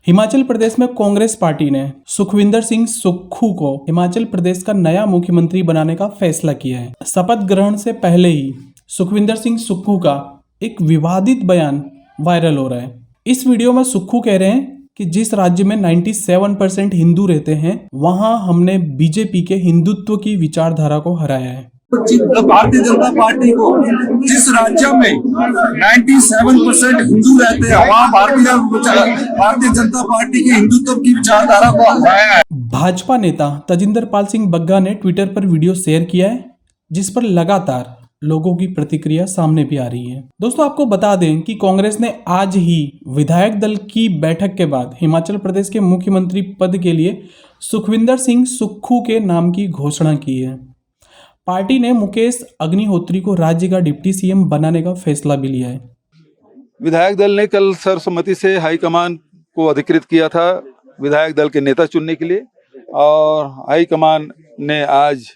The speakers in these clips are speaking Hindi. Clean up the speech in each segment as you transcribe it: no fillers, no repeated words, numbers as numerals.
हिमाचल प्रदेश में कांग्रेस पार्टी ने सुखविंदर सिंह सुक्खू को हिमाचल प्रदेश का नया मुख्यमंत्री बनाने का फैसला किया है। शपथ ग्रहण से पहले ही सुखविंदर सिंह सुक्खू का एक विवादित बयान वायरल हो रहा है। इस वीडियो में सुक्खू कह रहे हैं कि जिस राज्य में 97% हिंदू रहते हैं वहां हमने बीजेपी के हिंदुत्व की विचारधारा को हराया है। भारतीय जनता पार्टी को जिस राज्य में 97% हिंदू रहते हैं वहाँ भारतीय जनता पार्टी की हिंदुत्व की विचारधारा को हराया है। भाजपा नेता तजिंदर पाल सिंह बग्गा ने ट्विटर पर वीडियो शेयर किया है जिस पर लगातार लोगों की प्रतिक्रिया सामने भी आ रही है। दोस्तों आपको बता दें कि कांग्रेस ने आज ही विधायक दल की बैठक के बाद हिमाचल प्रदेश के मुख्यमंत्री पद के लिए सुखविंदर सिंह सुक्खू के नाम की घोषणा की है। पार्टी ने मुकेश अग्निहोत्री को राज्य का डिप्टी सीएम बनाने का फैसला भी लिया है। विधायक दल ने कल सर्वसम्मति से हाईकमान को अधिकृत किया था विधायक दल के नेता चुनने के लिए, और हाईकमान ने आज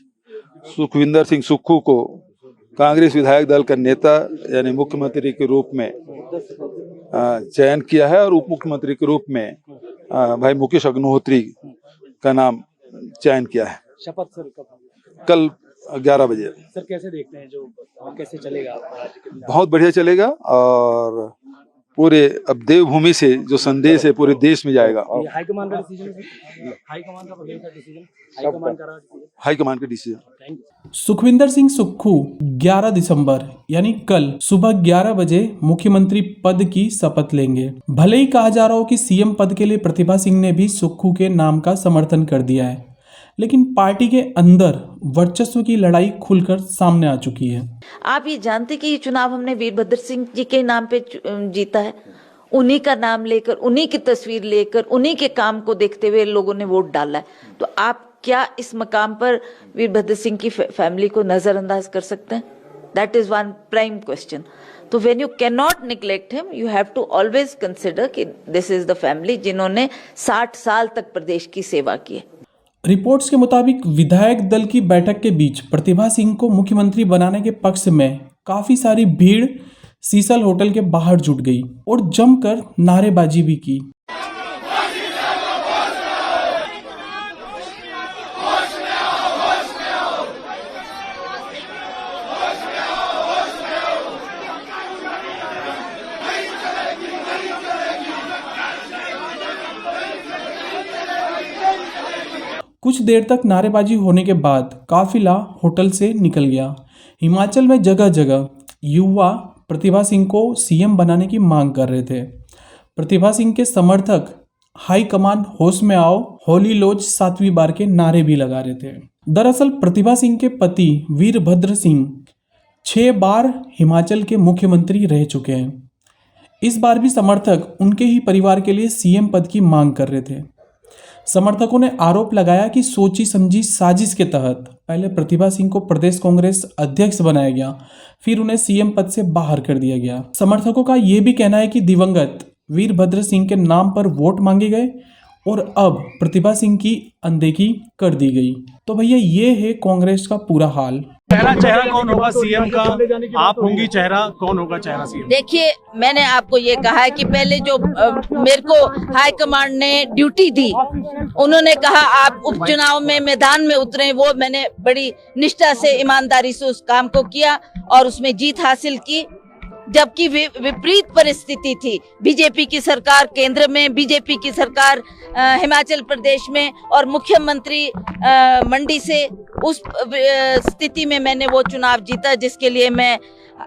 सुखविंदर सिंह सुक्खू को कांग्रेस विधायक दल का नेता यानी मुख्यमंत्री के रूप में चयन किया है, और उप मुख्यमंत्री के रूप में भाई मुकेश अग्निहोत्री का नाम चयन किया है। शपथ सर कल 11 बजे। सर कैसे देखते हैं जो कैसे चलेगा? बहुत बढ़िया चलेगा, और पूरे अब देवभूमि से जो संदेश है पूरे देश में जाएगा। हाईकमान का डिसीजन, हाईकमान का डिसीजन। सुखविंदर सिंह सुक्खू 11 दिसंबर यानी कल सुबह 11 बजे मुख्यमंत्री पद की शपथ लेंगे। भले ही कहा जा रहा हो कि सीएम पद के लिए प्रतिभा सिंह ने भी सुक्खू के नाम का समर्थन कर दिया है, लेकिन पार्टी के अंदर वर्चस्व की लड़ाई खुलकर सामने आ चुकी है। आप ये जानते कि ये चुनाव हमने वीरभद्र सिंह जी के नाम पे जीता है। उन्हीं का नाम लेकर, उन्हीं की तस्वीर लेकर, उन्हीं के काम को देखते हुए लोगों ने वोट डाला है। तो आप क्या इस मकाम पर वीरभद्र सिंह की फैमिली को नजरअंदाज कर सकते हैं? That is one prime question. तो when you can not neglect him, you have to always consider कि दिस इज द फैमिली जिन्होंने 60 साल तक प्रदेश की सेवा की है। रिपोर्ट्स के मुताबिक विधायक दल की बैठक के बीच प्रतिभा सिंह को मुख्यमंत्री बनाने के पक्ष में काफी सारी भीड़ सीसल होटल के बाहर जुट गई और जमकर नारेबाजी भी की। कुछ देर तक नारेबाजी होने के बाद काफिला होटल से निकल गया। हिमाचल में जगह जगह युवा प्रतिभा सिंह को सीएम बनाने की मांग कर रहे थे। प्रतिभा सिंह के समर्थक हाई कमान होश में आओ, होली लॉज 7वीं बार के नारे भी लगा रहे थे। दरअसल प्रतिभा सिंह के पति वीरभद्र सिंह 6 बार हिमाचल के मुख्यमंत्री रह चुके हैं। इस बार भी समर्थक उनके ही परिवार के लिए सीएम पद की मांग कर रहे थे। समर्थकों ने आरोप लगाया कि सोची समझी साजिश के तहत पहले प्रतिभा सिंह को प्रदेश कांग्रेस अध्यक्ष बनाया गया, फिर उन्हें सीएम पद से बाहर कर दिया गया। समर्थकों का यह भी कहना है कि दिवंगत वीरभद्र सिंह के नाम पर वोट मांगे गए और अब प्रतिभा सिंह की अनदेखी कर दी गई। तो भैया ये है कांग्रेस का पूरा हाल। पहला चेहरा कौन होगा सीएम का? आप होंगी चेहरा, कौन होगा चेहरा सीएम? देखिए, मैंने आपको ये कहा है कि पहले जो मेरे को हाईकमांड ने ड्यूटी दी, उन्होंने कहा आप उपचुनाव में मैदान में उतरे, वो मैंने बड़ी निष्ठा से ईमानदारी से उस काम को किया और उसमें जीत हासिल की। जबकि विपरीत परिस्थिति थी, बीजेपी की सरकार केंद्र में, बीजेपी की सरकार हिमाचल प्रदेश में और मुख्यमंत्री मंडी से, उस स्थिति में मैंने वो चुनाव जीता, जिसके लिए मैं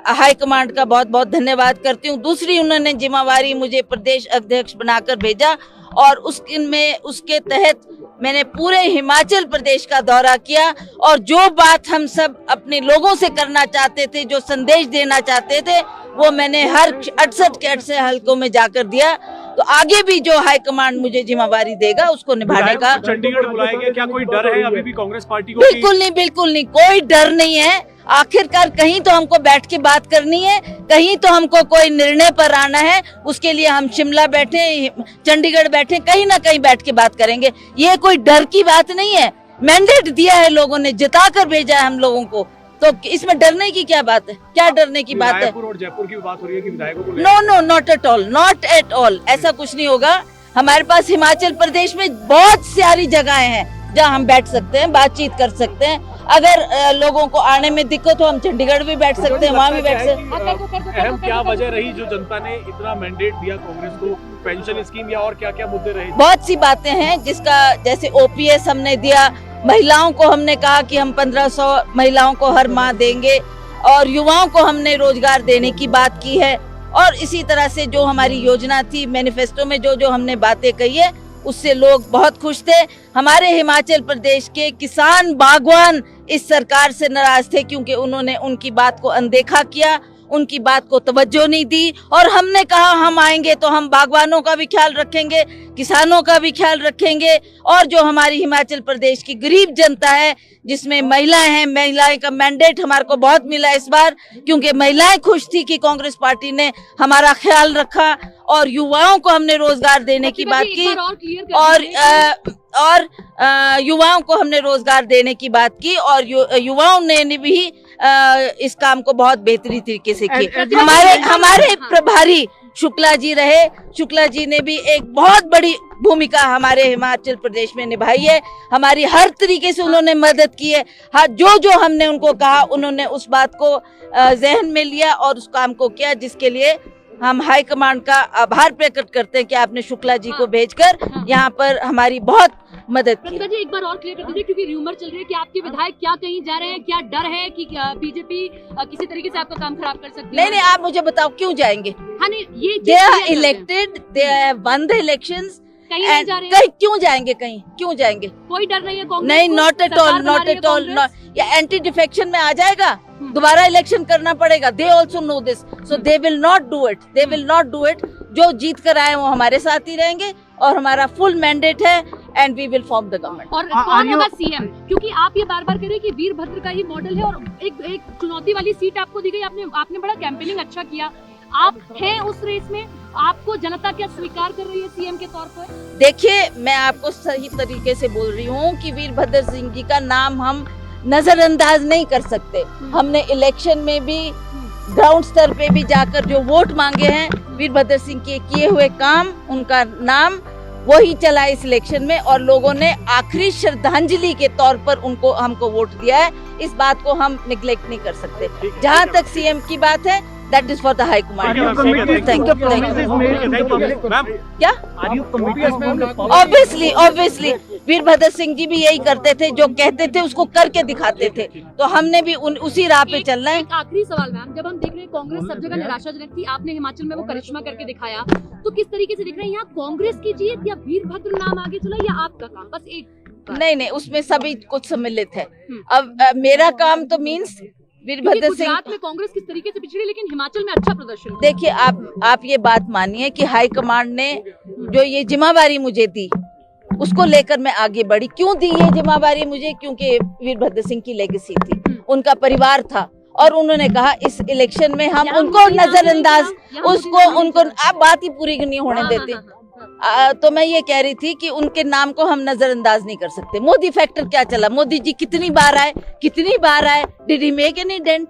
हाईकमांड का बहुत बहुत धन्यवाद करती हूँ। दूसरी, उन्होंने जिम्मेवारी मुझे प्रदेश अध्यक्ष बनाकर भेजा और उसके तहत मैंने पूरे हिमाचल प्रदेश का दौरा किया और जो बात हम सब अपने लोगों से करना चाहते थे, जो संदेश देना चाहते थे, वो मैंने हर 68 के 68 हलकों में जाकर दिया। तो आगे भी जो हाईकमांड मुझे जिम्मेवारी देगा उसको निभाने का। चंडीगढ़ बुलाया गया, क्या कोई डर है अभी भी कांग्रेस पार्टी को? बिल्कुल नहीं, बिल्कुल नहीं, कोई डर नहीं है। आखिरकार कहीं तो हमको बैठ के बात करनी है, कहीं तो हमको कोई निर्णय पर आना है। उसके लिए हम शिमला बैठे, चंडीगढ़ बैठे, कहीं ना कहीं बैठ के बात करेंगे। ये कोई डर की बात नहीं है। मैंडेट दिया है लोगों ने, जिता कर भेजा है हम लोगों को, तो इसमें डरने की क्या बात है? क्या डरने की बात है? रायपुर और जयपुर की बात हो रही है कि विधायकों को no no, not at all, not at all, ऐसा कुछ नहीं होगा। हमारे पास हिमाचल प्रदेश में बहुत सारी जगहें हैं जहां हम बैठ सकते हैं, बातचीत कर सकते हैं। अगर लोगों को आने में दिक्कत हो, हम चंडीगढ़ भी बैठ सकते हैं, वहां भी बैठ सकते हैं। अहम क्या वजह रही जो जनता ने इतना मैंडेट दिया कांग्रेस को? पेंशन स्कीम या और क्या क्या मुद्दे रहे? बहुत सी बातें हैं, जिसका जैसे ओपीएस हमने दिया, महिलाओं को हमने कहा कि हम 1500 महिलाओं को हर माह देंगे, और युवाओं को हमने रोजगार देने की बात की है। और इसी तरह से जो हमारी योजना थी, मैनिफेस्टो में जो जो हमने बातें कही है, उससे लोग बहुत खुश थे। हमारे हिमाचल प्रदेश के किसान बागवान इस सरकार से नाराज थे, क्योंकि उन्होंने उनकी बात को अनदेखा किया, उनकी बात को तवज्जो नहीं दी। और हमने कहा हम आएंगे तो हम बागवानों का भी ख्याल रखेंगे, किसानों का भी ख्याल रखेंगे, और जो हमारी हिमाचल प्रदेश की गरीब जनता है, जिसमें महिलाएं हैं, महिलाएं का मैंडेट हमारे को बहुत मिला इस बार, क्योंकि महिलाएं खुश थी कि कांग्रेस पार्टी ने हमारा ख्याल रखा। और युवाओं को हमने रोजगार देने की बात की, और युवाओं को हमने रोजगार देने की बात की, और युवाओं ने भी इस काम को बहुत बेहतरीन तरीके से किया। हमारे प्रभारी शुक्ला जी रहे, शुक्ला जी ने भी एक बहुत बड़ी भूमिका हमारे हिमाचल प्रदेश में निभाई है। हमारी हर तरीके से उन्होंने मदद की है। हाँ, जो जो हमने उनको कहा, उन्होंने उस बात को जहन में लिया और उस काम को किया, जिसके लिए हम हाई कमांड का आभार प्रकट करते हैं कि आपने शुक्ला जी को भेजकर यहाँ पर हमारी बहुत मदद की। प्रतिभा जी, एक बार और क्लियर कर दीजिए, क्योंकि र्यूमर चल रही है कि आपके विधायक क्या कहीं जा रहे हैं, क्या डर है कि बीजेपी किसी तरीके से आपका काम खराब कर सकती है? नहीं, आप मुझे बताओ क्यों जाएंगे? हाँ, नहीं, ये they are elected, they have won the elections, कहीं नहीं जा रहे हैं? कहीं क्यों जाएंगे? कहीं क्यों जाएंगे? कोई डर नहीं है कांग्रेस नहीं, को? Not at all, not at all. या एंटी डिफेक्शन में आ जाएगा, दोबारा इलेक्शन करना पड़ेगा। They also know this, so they will not do it, they will not do it. जो जीत कर आए वो हमारे साथ ही रहेंगे, और हमारा फुल मैंडेट है, and we will form the government. और कौन होगा सीएम? क्योंकि आप ये बार बार कह रहे हैं कि वीरभद्र का ही मॉडल है, और एक चुनौती वाली सीट आपको दी गई, आपने बड़ा कैंपेनिंग अच्छा किया, आप हैं उस रेस में, आपको जनता क्या स्वीकार कर रही है सीएम के तौर पर? देखिए, मैं आपको सही तरीके से बोल रही हूँ कि वीरभद्र सिंह जी का नाम हम नजरअंदाज नहीं कर सकते। हमने इलेक्शन में भी ग्राउंड स्तर पे भी जाकर जो वोट मांगे हैं, वीरभद्र सिंह के किए हुए काम, उनका नाम वही चला इस इलेक्शन में, और लोगों ने आखिरी श्रद्धांजलि के तौर पर उनको हमको वोट दिया है। इस बात को हम निगलेक्ट नहीं कर सकते। जहाँ तक सीएम की बात है, that is for the high command. Thank you. क्या? Obviously, वीरभद्र सिंह जी भी यही करते थे, जो कहते थे उसको करके दिखाते थे, तो हमने भी उसी राह पे चलना है। एक आखिरी सवाल मैम, जब हम देख रहे हैं कांग्रेस सब जगह निराशाजनक थी, आपने हिमाचल में वो करिश्मा करके दिखाया, तो किस तरीके से दिख रहा है यहाँ कांग्रेस की जीत या वीरभद्र नाम आगे चला, या आपका काम? बस एक नहीं, उसमें सभी कुछ सम्मिलित है। अब मेरा काम तो मीन्स वीरभद्र सिंह। गुजरात में कांग्रेस किस तरीके से पिछड़ी, लेकिन हिमाचल में अच्छा प्रदर्शन। देखिए, आप ये बात मानिए कि हाई कमांड ने जो ये जिम्मेवारी मुझे दी, उसको लेकर मैं आगे बढ़ी। क्यों दी ये जिम्मेवारी मुझे? क्योंकि वीरभद्र सिंह की लेगेसी थी, उनका परिवार था, और उन्होंने कहा इस इलेक्शन में हम उनको नजरअंदाज, उनको आप बात ही पूरी नहीं होने देते। तो मैं ये कह रही थी कि उनके नाम को हम नजरअंदाज नहीं कर सकते। मोदी फैक्टर क्या चला? मोदी जी कितनी बार आए, did he make any dent?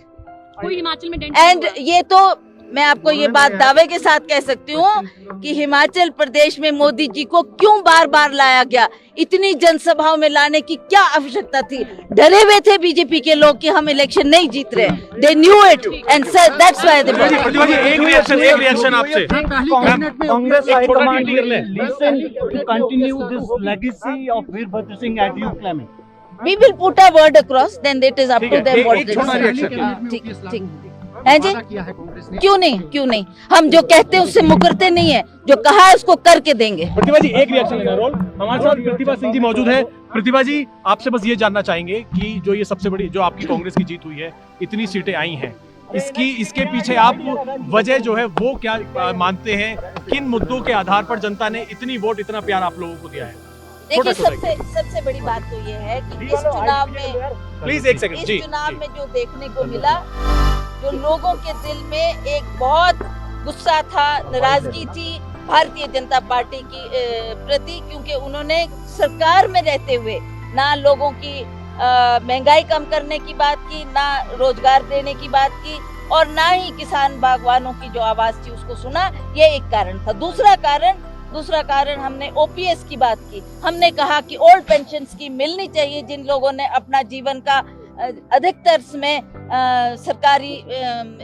कोई हिमाचल में डेंट? एंड ये तो मैं आपको ये बात दावे के साथ कह सकती हूँ कि हिमाचल प्रदेश में मोदी जी को क्यों बार बार लाया गया, इतनी जनसभाओं में लाने की क्या आवश्यकता थी? डरे हुए थे बीजेपी के लोग कि हम इलेक्शन नहीं जीत रहे। They knew it and said that's why they. एक रिएक्शन आपसे। Congress High Command listen to continue this legacy of Veerbhadra Singh as you claim it. We will put a word across, then it is up to them what they decide। ठीक है जी, क्यों नहीं, हम जो कहते हैं उससे मुकरते नहीं है, जो कहा है उसको करके देंगे। प्रतिभा जी, एक रिएक्शन लेना रोल। हमारे साथ प्रतिभा सिंह जी मौजूद है। प्रतिभा जी, आपसे बस ये जानना चाहेंगे कि जो ये सबसे बड़ी जो आपकी कांग्रेस की जीत हुई है, इतनी सीटें आई हैं, इसके पीछे आप वजह जो है वो क्या मानते हैं? किन मुद्दों के आधार पर जनता ने इतनी वोट, इतना प्यार आप लोगों को दिया है? देखिए, सबसे बड़ी बात तो ये है कि इस चुनाव में, प्लीज एक सेकंड जी, इस चुनाव में जो देखने को मिला, जो लोगों के दिल में एक बहुत गुस्सा था, नाराजगी थी भारतीय जनता पार्टी की प्रति, क्योंकि उन्होंने सरकार में रहते हुए ना लोगों की महंगाई कम करने की बात की, ना रोजगार देने की बात की, और ना ही किसान बागवानों की जो आवाज थी उसको सुना। ये एक कारण था। दूसरा कारण हमने ओपीएस की बात की। हमने कहा कि ओल्ड पेंशन स्कीम मिलनी चाहिए जिन लोगों ने अपना जीवन का अधिकतर में सरकारी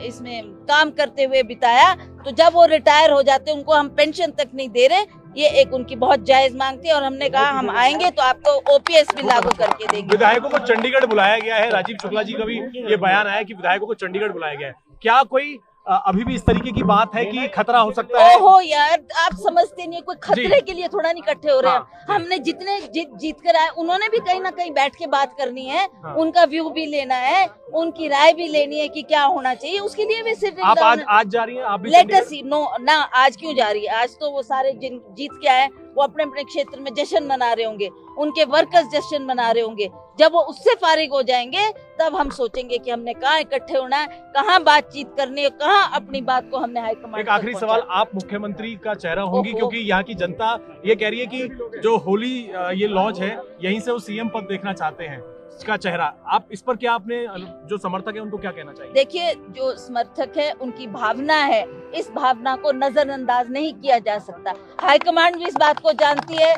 इसमें काम करते हुए बिताया, तो जब वो रिटायर हो जाते उनको हम पेंशन तक नहीं दे रहे। ये एक उनकी बहुत जायज मांग थी और हमने कहा हम आएंगे तो आपको ओपीएस भी लागू करके देंगे। विधायकों को चंडीगढ़ बुलाया गया है। राजीव शुक्ला जी का भी ये बयान आया कि विधायकों को चंडीगढ़ बुलाया गया है। क्या कोई अभी भी इस तरीके की बात है कि खतरा हो सकता है? ओहो यार, आप समझते नहीं, कोई खतरे के लिए थोड़ा नहीं इकट्ठे हो रहे हैं। हमने जितने जीत कर आए, उन्होंने भी कहीं ना कहीं बैठ के बात करनी है, उनका व्यू भी लेना है, उनकी राय भी लेनी है कि क्या होना चाहिए। उसके लिए भी सिर्फ आप आज जा रही हैं? आप भी लेट अस सी। नो ना, आज क्यों जा रही है? आज तो वो सारे जिन जीत के आए वो अपने अपने क्षेत्र में जश्न मना रहे होंगे, उनके वर्कर्स जश्न मना रहे होंगे। जब वो उससे फारिग हो जाएंगे तब हम सोचेंगे कि हमने कहाँ इकट्ठे होना है, कहाँ बातचीत करनी है, कहाँ अपनी बात को हमने हाईकमांड। एक आखिरी सवाल, आप मुख्यमंत्री का चेहरा होंगी क्योंकि यहाँ की जनता ये कह रही है कि जो होली ये लॉन्च है यहीं से वो सीएम पद देखना चाहते हैं, इसका चेहरा। आप इस पर क्या, आपने जो समर्थक है उनको क्या कहना चाहिए? देखिए, जो समर्थक है उनकी भावना है, इस भावना को नजरअंदाज नहीं किया जा सकता। हाईकमांड भी इस बात को जानती है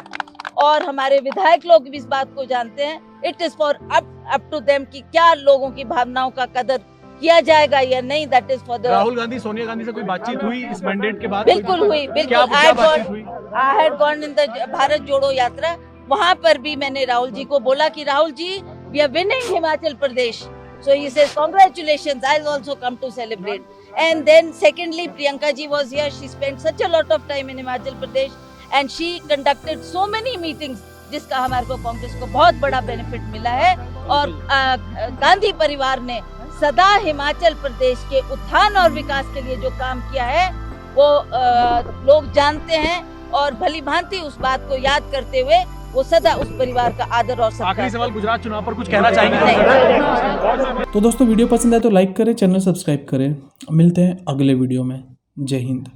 और हमारे विधायक लोग भी इस बात को जानते हैं। It is for up to them कि क्या लोगों की भावनाओं का कदर किया जाएगा या नहीं। That is for the. Rahul Gandhi, Sonia Gandhi से कोई बातचीत हुई इस मैंडेट के बाद? बिल्कुल हुई, बिल्कुल। I had gone in the Bharat जोड़ो यात्रा। वहां पर भी मैंने राहुल जी को बोला कि Rahul ji, we are winning Himachal Pradesh. So he says, congratulations, I'll also come to celebrate. And then secondly, Priyanka ji was here. She spent such a lot of time in Himachal Pradesh and she conducted so many meetings जिसका हमारे को कांग्रेस को बहुत बड़ा बेनिफिट मिला है। और गांधी परिवार ने सदा हिमाचल प्रदेश के उत्थान और विकास के लिए जो काम किया है वो लोग जानते हैं और भली भांति उस बात को याद करते हुए वो सदा उस परिवार का आदर और सत्कार। आखिरी सवाल, गुजरात चुनाव पर कुछ कहना चाहेंगे? तो दोस्तों वीडियो पसंद आए तो लाइक करें, चैनल सब्सक्राइब करें। मिलते हैं अगले वीडियो में। जय हिंद।